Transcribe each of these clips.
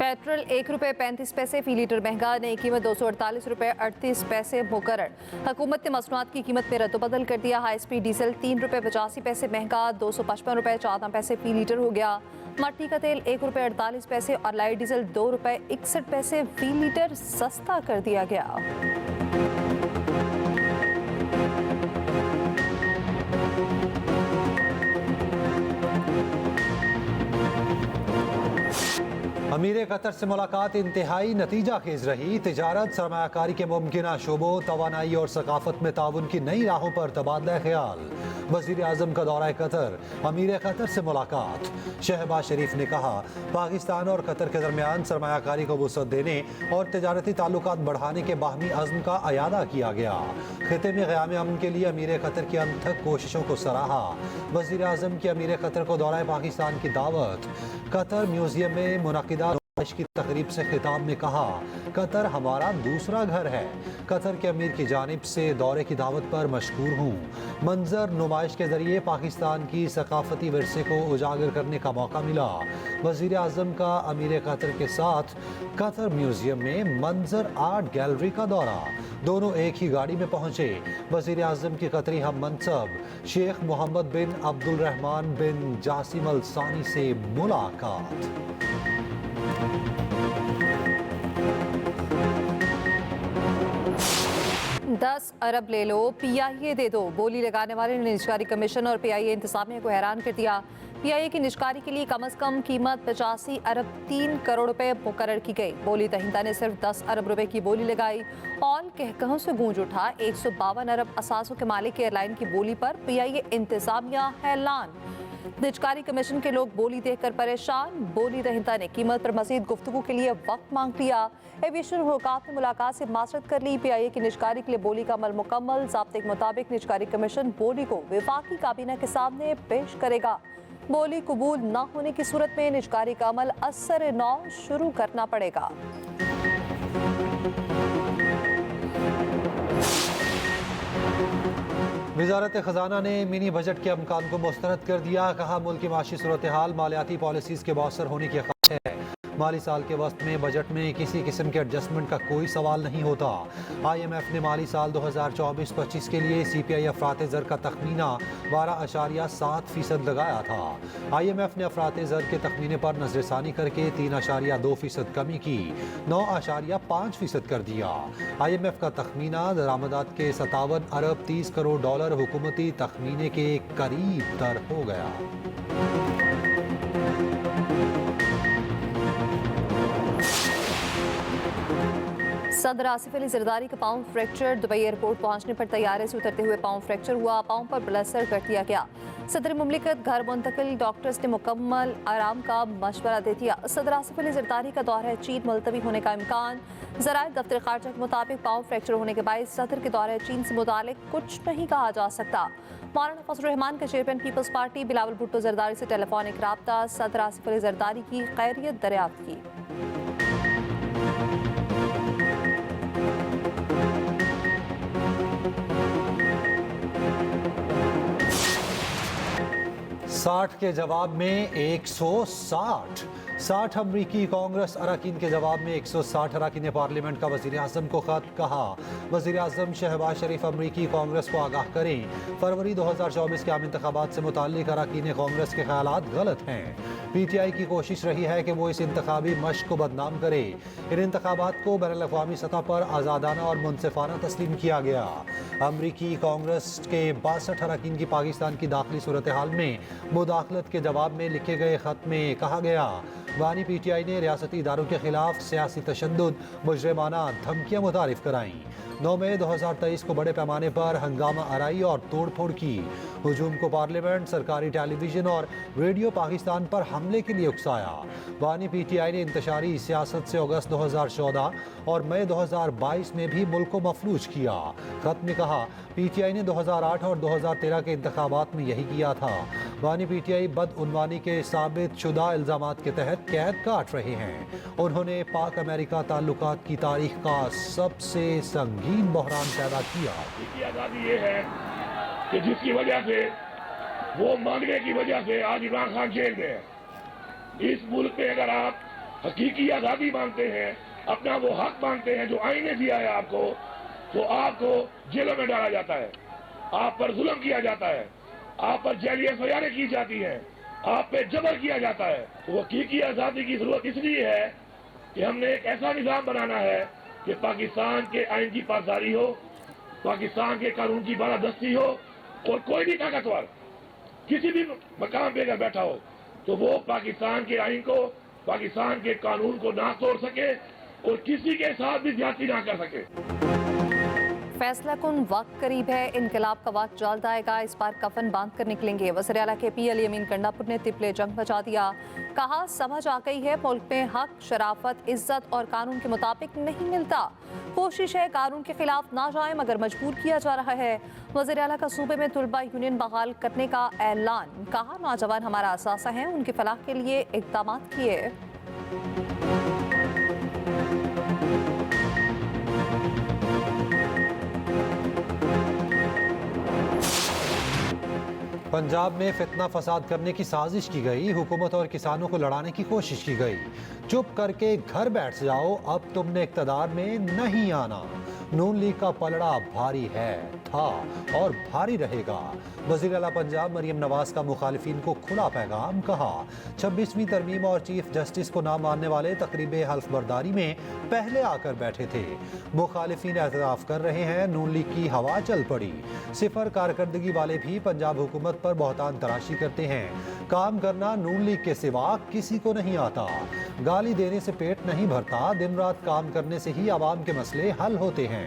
Petrol 1 रुपये 35 पैसे फी litre महंगा, नई कीमत 248 रुपये 38 पैसे मुकर्रर। हुकूमत ने मसनूआत की कीमत में रद्दबदल कर दिया। हाई स्पीड डीजल 3 रुपये 85 पैसे महंगा, 255 रुपये 14 पैसे फी लीटर हो गया। मट्टी का तेल 1 रुपये 48 पैसे और लाइट डीजल 2 रुपये 61 पैसे फी लीटर सस्ता कर दिया गया। अमीर कतर से मुलाकात इंतहाई नतीजा खेज रही। तिजारत, सरमायाकारी के मुमकिन शोबों, तवानाई और सकाफत में ताउन की नई राहों पर तबादला ख्याल। वज़ीर आज़म का दौरा कतर, अमीर कतर से मुलाकात। शहबाज शरीफ ने कहा, पाकिस्तान और कतर के दरमियान सरमायाकारी को वुसअत देने और तिजारती ताल्लुकात बढ़ाने के बाहमी अज़्म का अयादा किया गया। खिते में क़याम अमन के लिए अमीर कतर की अनथक कोशिशों को सराहा। वज़ीर आज़म की अमीर कतर को दौरा पाकिस्तान की दावत। कतर म्यूजियम में मुनक़िदा की तकरीब से खिताब में कहा, कतर हमारा दूसरा घर है। कतर के अमीर की जानिब से दौरे की दावत पर मशकूर हूँ। मंजर नुमाइश के जरिए पाकिस्तान की सकाफती विरसे को उजागर करने का मौका मिला। वज़ीर आज़म का अमीर कतर के साथ कतर म्यूजियम में मंजर आर्ट गैलरी का दौरा। दोनों एक ही गाड़ी में पहुंचे। वज़ीर आज़म की कतरी हम मनसब शेख मोहम्मद बिन अब्दुल रहमान बिन जासिम अल सानी से मुलाकात। 10 अरब ले लो, PIA दे दो। बोली लगाने वाले ने निजकारी कमीशन और PIA इंतजामिया को हैरान कर दिया। PIA की निजकारी के लिए कम अज कम कीमत 85 अरब 3 करोड़ रुपए मुकर्रर की गई। बोली दहिंदा ने सिर्फ 10 अरब रुपए की बोली लगाई और कहकहों से गूंज उठा। 152 अरब असासों के मालिक एयरलाइन की बोली पर PIA इंतजामिया हैरान। निजकारी कमीशन के लोग बोली देखकर परेशान। बोली दहिंदा ने कीमत पर मजीद गुफ्तगू के लिए वक्त मांग लिया। एविएशन हुकाम ने मुलाकात से मासरत कर ली। PIA की निजकारी के लिए बोली का अमल मुकम्मल। ज़ाब्ते के मुताबिक निजकारी कमीशन बोली को विफाकी काबीना के सामने पेश करेगा। बोली कबूल न होने की सूरत में निजकारी का अमल असर नौ शुरू करना पड़ेगा। वज़ारत ख़जाना ने मिनी बजट के अमकान को मुस्तरद कर दिया। कहा, मुल्क की माशी सूरत हाल मालियाती पॉलिसीज़ के मौसर होने की ख़ास है। माली साल के वक्त में बजट में किसी किस्म के एडजस्टमेंट का कोई सवाल नहीं होता। IMF ने माली साल 2024-25 के लिए CPI अफरात ज़र का तखमीना 12.7% लगाया था। IMF ने अफरात ज़र के तखमीने पर नजरसानी करके 3.2% कमी की, 9.5% कर दिया। IMF का तखमीना दरामदात के 57 अरब 30 करोड़ डॉलर हुकूमती तखमीने के करीब तर हो गया। सदर आसिफ अली जरदारी का पाँव फ्रैक्चर। दुबई एयरपोर्ट पहुंचने पर तैयारे से उतरते हुए पाँव फ्रैक्चर हुआ। पाँव पर प्लास्टर कर दिया गया। सदर मुमलिकत घर मुंतकिल डॉक्टर्स ने मुकम्मल आराम का मशवरा दे दिया। सदर आसिफ अली जरदारी का दौरा चीन मुलतवी होने का इम्कान। ज़राए दफ्तर खारजा के मुताबिक पाँव फ्रैक्चर होने के बाद सदर के दौरे चीन से मुतालिक कुछ नहीं कहा जा सकता। मौलाना फजल रहमान के chairman peoples party Bilawal Bhutto Zardari से टेलीफोनिक राब्ता। सदर आसिफ अली जरदारी की खैरियत दरियाफ्त की। साठ के जवाब में 160 अमरीकी कांग्रेस अरकान के जवाब में 160 अरकान पार्लियामेंट का वज़ीर आज़म को खत। कहा, वज़ीर आज़म शहबाज शरीफ अमरीकी कांग्रेस को आगाह करें, फरवरी 2024 के आम इंतखाबात से मुताल्लिक अरकान कांग्रेस के ख्यालात गलत हैं। PTI की कोशिश रही है कि वो इस इंतखाबी मश्क को बदनाम करे। इन इंतखाबात को बैनुल अक़वामी सतह पर आज़ादाना और मुनसिफाना तस्लीम किया गया। अमरीकी कांग्रेस के 62 अरकान की पाकिस्तान की दाखिली सूरत हाल में मुदाखलत के जवाब में लिखे गए खत में कहा गया, बानी PTI ने रियासती इदारों के खिलाफ सियासी तशद्दुद, मुजरिमाना धमकियाँ मुतारिफ कराईं। 9 मई 2023 को बड़े पैमाने पर हंगामा आराई और तोड़ फोड़ की। हुजूम को पार्लियामेंट, सरकारी टेलीविजन और रेडियो पाकिस्तान पर हमले के लिए उकसाया। बानी PTI ने इंतशारी सियासत से अगस्त 2014 और मई 2022 में भी मुल्क को मफलूज किया। खत में कहा, PTI ने 2008 और 2013 के इंतखाबात में यही किया था। बानी PTI बदउनवानी के साबित शुदा इल्ज़ामात के तहत कैद काट रहे हैं। उन्होंने पाक अमेरिका ताल्लुकात की तारीख का सबसे संगीन बहरान पैदा किया। आज़ादी ये है कि जिसकी वजह से, वो मांगने की वजह से आज इमरान खान जेल में है। इस मुल्क में अगर आप हकीकी आज़ादी मांगते हैं, अपना वो हक मांगते हैं जो आईन ने दिया है आपको, तो आपको जेलों में डाला जाता है, आप पर जुल्म किया जाता है, आप पर जैलियां सजारें की जाती हैं, आप पे जबर किया जाता है। तो हकीकी आज़ादी की जरूरत इसलिए है कि हमने एक ऐसा निज़ाम बनाना है कि पाकिस्तान के आइन की पासदारी हो, पाकिस्तान के कानून की बालादस्ती हो, और कोई भी ताकतवर किसी भी मकाम पे अगर बैठा हो तो वो पाकिस्तान के आइन को, पाकिस्तान के कानून को ना तोड़ सके और किसी के साथ भी ज्यादती ना कर सके। फैसला कुन वक्त करीब है, इनकलाब का वक्त जल्द आएगा, इस बार कफन बांध कर निकलेंगे। वज़ीर आला के पी अली अमीन गंडापुर ने तिपले जंग बचा दिया। कहा समझ आ गई है मुल्क में हक, शराफत, इज्जत और कानून के मुताबिक नहीं मिलता। कोशिश है कानून के खिलाफ ना जाए मगर मजबूर किया जा रहा है। वज़ीर आला का सूबे में तुलबा यूनियन बहाल करने का ऐलान। कहा नौजवान हमारा असासा है, उनकी फलाह के लिए इक़दाम किए। पंजाब में फितना फसाद करने की साजिश की गई, हुकूमत और किसानों को लड़ाने की कोशिश की गई। चुप करके घर बैठ जाओ, अब तुमने इक़्तिदार में नहीं आना। नून लीग का पलड़ा भारी है, था और भारी रहेगा। वज़ीर आला पंजाब मरियम नवाज का मुखालिफिन को खुला पैगाम। कहा 26वीं तरमीम और चीफ जस्टिस को ना मानने वाले तकरीब हल्फ बर्दारी में पहले आकर बैठे थे। मुखालिफिन एतराफ़ कर रहे हैं नून लीग की हवा चल पड़ी। सिफर कारकर्दगी वाले भी पंजाब हुकूमत पर बहुतान तराशी करते हैं। काम करना नून लीग के सिवा किसी को नहीं आता। गाली देने से पेट नहीं भरता, दिन रात काम करने से ही आवाम के मसले हल होते हैं।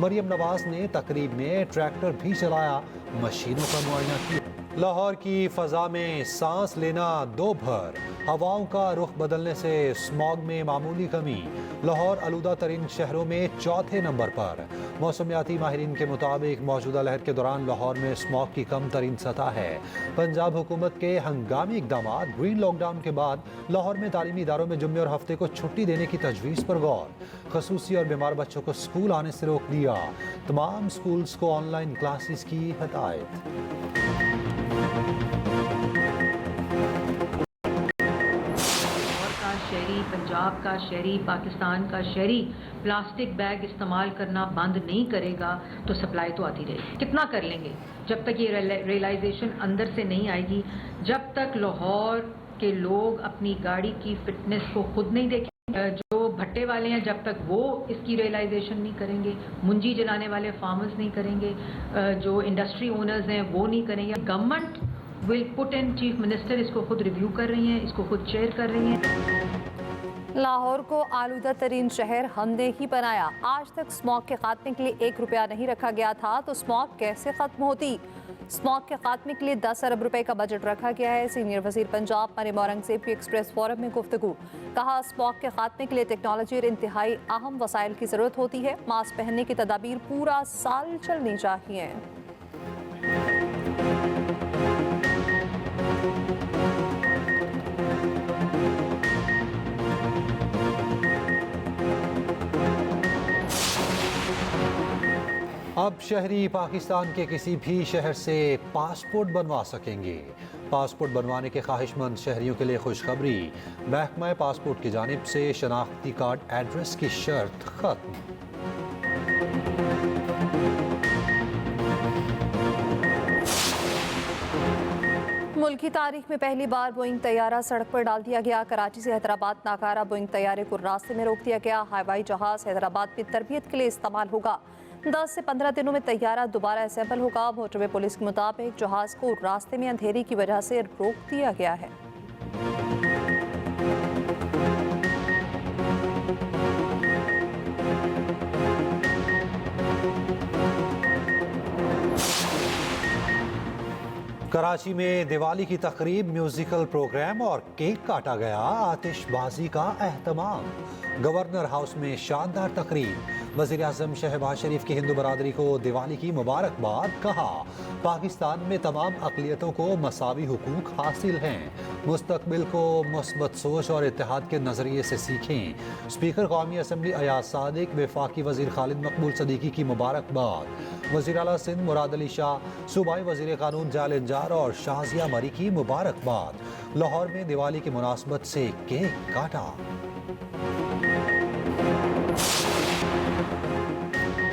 मरियम नवाज ने तकरीब में ट्रैक्टर भी चलाया, मशीनों का मुआयना किया। लाहौर की फ़ज़ा में सांस लेना दो भर, हवाओं का रुख बदलने से स्मॉग में मामूली कमी। लाहौर आलूदा तरीन शहरों में चौथे नंबर पर। मौसमियाती माहिरीन के मुताबिक मौजूदा लहर के दौरान लाहौर में स्मॉग की कम तरीन सतह है। पंजाब हुकूमत के हंगामी इकदाम, ग्रीन लॉकडाउन के बाद लाहौर में तालीमी इदारों में जुम्मे और हफ्ते को छुट्टी देने की तजवीज़ पर गौर। खसूसी और बीमार बच्चों को स्कूल आने से रोक दिया। तमाम स्कूल्स को ऑनलाइन क्लासेस की हदायत। शहरी, पंजाब का शहरी, पाकिस्तान का शहरी प्लास्टिक बैग इस्तेमाल करना बंद नहीं करेगा तो सप्लाई तो आती रहेगी। कितना कर लेंगे जब तक ये रियलाइजेशन अंदर से नहीं आएगी, जब तक लाहौर के लोग अपनी गाड़ी की फिटनेस को खुद नहीं देखेंगे, जो भट्टे वाले हैं जब तक वो इसकी रियलाइजेशन नहीं करेंगे, मुंजी जलाने वाले फार्मर्स नहीं करेंगे, जो इंडस्ट्री ओनर्स हैं वो नहीं करेंगे। Government will put in, chief minister इसको खुद रिव्यू कर रही हैं, इसको खुद चेयर कर रही हैं। लाहौर को आलूदा तरीन शहर हमने ही बनाया। आज तक स्मॉग के खात्मे के लिए 1 रुपया नहीं रखा गया था, तो स्मॉग कैसे खत्म होती? स्मॉग के खात्मे के लिए 10 अरब रुपए का बजट रखा गया है। सीनियर वजीर पंजाब मरियम औरंगजेब की एक्सप्रेस फोरम में गुफ्तगू। कहा स्मॉग के खात्मे के लिए टेक्नोलॉजी और इंतहाई अहम वसाइल की जरूरत होती है। मास्क पहनने की तदाबीर पूरा साल चलनी चाहिए। अब शहरी पाकिस्तान के किसी भी शहर से पासपोर्ट बनवा सकेंगे। पासपोर्ट बनवाने के ख्वाहिशमंद शहरियों के लिए खुशखबरी। महकमा पासपोर्ट की जानिब से शनाख्ती कार्ड एड्रेस की शर्त खत्म। मुल्क की तारीख में पहली बार बोइंग तैयारा सड़क पर डाल दिया गया। कराची से हैदराबाद नाकारा बोइंग तैयारे को रास्ते में रोक दिया गया। हवाई जहाज हैदराबाद में तरबियत के लिए इस्तेमाल होगा। 10 से 15 दिनों में तैयारा दोबारा असेंबल होगा। मोटरवे पुलिस के मुताबिक जहाज को रास्ते में अंधेरी की वजह से रोक दिया गया है। कराची में दिवाली की तकरीब, म्यूजिकल प्रोग्राम और केक काटा गया। आतिशबाजी का एहतमाम। गवर्नर हाउस में शानदार तकरीब। वज़ीर आज़म शहबाज शरीफ की हिंदू बरादरी को दिवाली की मुबारकबाद। कहा पाकिस्तान में तमाम अक़लियतों को मसावी हुकूक हासिल हैं। मुस्तकबिल को मुस्बत सोच और इत्तेहाद के नज़रिए से सीखें। स्पीकर कौमी असम्बली अयाज सादिक, वफाकी वज़ीर खालिद मकबूल सदीकी की मुबारकबाद। वज़ीर आला सिंध मुराद अली शाह सूबाई वज़ीर कानून जाल इंजार और शाहजिया मरी की मुबारकबाद। लाहौर में दिवाली की मुनासबत से केक काटा।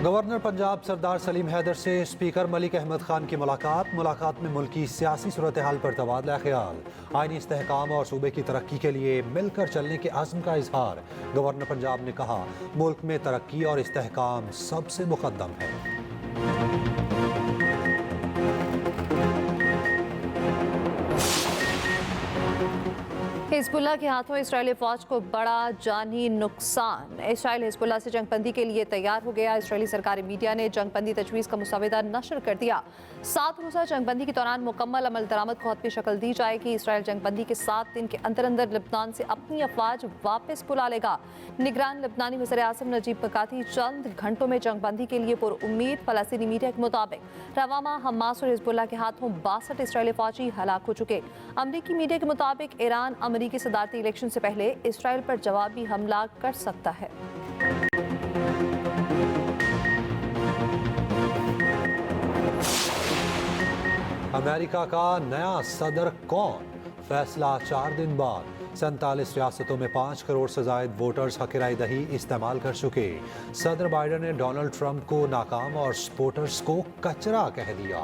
गवर्नर पंजाब सरदार सलीम हैदर से स्पीकर मलिक अहमद खान की मुलाकात में मुल्की सियासी सूरत हाल पर तबादला ख्याल। आईनी इस्तेहकाम और सूबे की तरक्की के लिए मिलकर चलने के अज़्म का इजहार। गवर्नर पंजाब ने कहा, मुल्क में तरक्की और इस्तेहकाम सबसे मुकद्दम है। हिजबुल्लाह के हाथों इस्राएली फौज को बड़ा जानी नुकसान। इसराइल हिजबुल्लाह से जंगबंदी के लिए तैयार हो गया। इस्राएली सरकारी मीडिया ने जंगबंदी तजवीज़ का मुसवदा नशर कर दिया। 7 रोज़ा जंगबंदी के दौरान मुकम्मल अमल दरामद को हतमी शक्ल दी जाएगी। इसराइल जंगबंदी के 7 दिन के अंदर अंदर लेबनान से अपनी अफवाज वापस बुला लेगा। निगरान लेबनानी वज़ीर आज़म नजीब मिकाती चंद घंटों में जंगबंदी के लिए पुरुम्मीद। फ़लस्तीनी मीडिया के मुताबिक रवामा, हमास और हिजबुल्लाह के हाथों 62 इसराइली फौजी हलाक हो चुके। अमरीकी मीडिया के मुताबिक ईरान अमरीकी सदारती इलेक्शन से पहले इसराइल पर जवाबी हमला कर सकता है। अमेरिका का नया सदर कौन? फैसला 4 दिन बाद। 47 रियासतों में 5 करोड़ से जायद वोटर्स हक राय दही इस्तेमाल कर चुके। सदर बाइडन ने डोनाल्ड ट्रंप को नाकाम और सपोर्टर्स को कचरा कह दिया।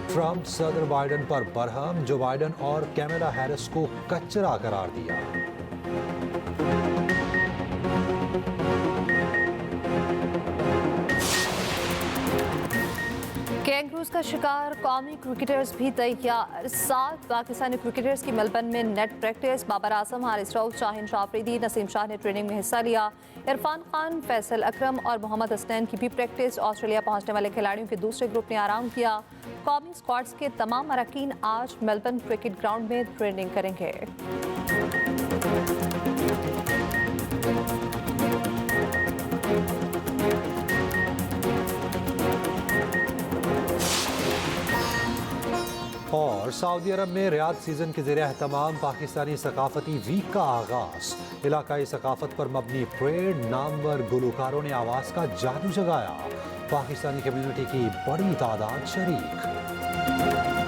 ट्रंप सदर बाइडन पर बरहम, जो बाइडन और कैमला हैरिस को कचरा करार दिया। कैंगरूज का शिकार कौमी क्रिकेटर्स भी तैयार। 7 पाकिस्तानी क्रिकेटर्स की मेलबर्न में नेट प्रैक्टिस। बाबर आजम, हारिस रऊफ, शाहीन शाह अफरीदी, नसीम शाह ने ट्रेनिंग में हिस्सा लिया। इरफान खान, फैसल अकरम और मोहम्मद हसनैन की भी प्रैक्टिस। ऑस्ट्रेलिया पहुंचने वाले खिलाड़ियों के दूसरे ग्रुप ने आराम किया। कौमी स्क्वाड्स के तमाम अरकान आज मेलबर्न क्रिकेट ग्राउंड में ट्रेनिंग करेंगे। और सऊदी अरब में रियाद सीजन के ज़रिए एहतमाम पाकिस्तानी सकाफती वीक का आगाज। इलाकाई सकाफत पर मबनी परेड, नामवर गुलकारों ने आवाज़ का जादू जगाया। पाकिस्तानी कम्युनिटी की बड़ी तादाद शरीक।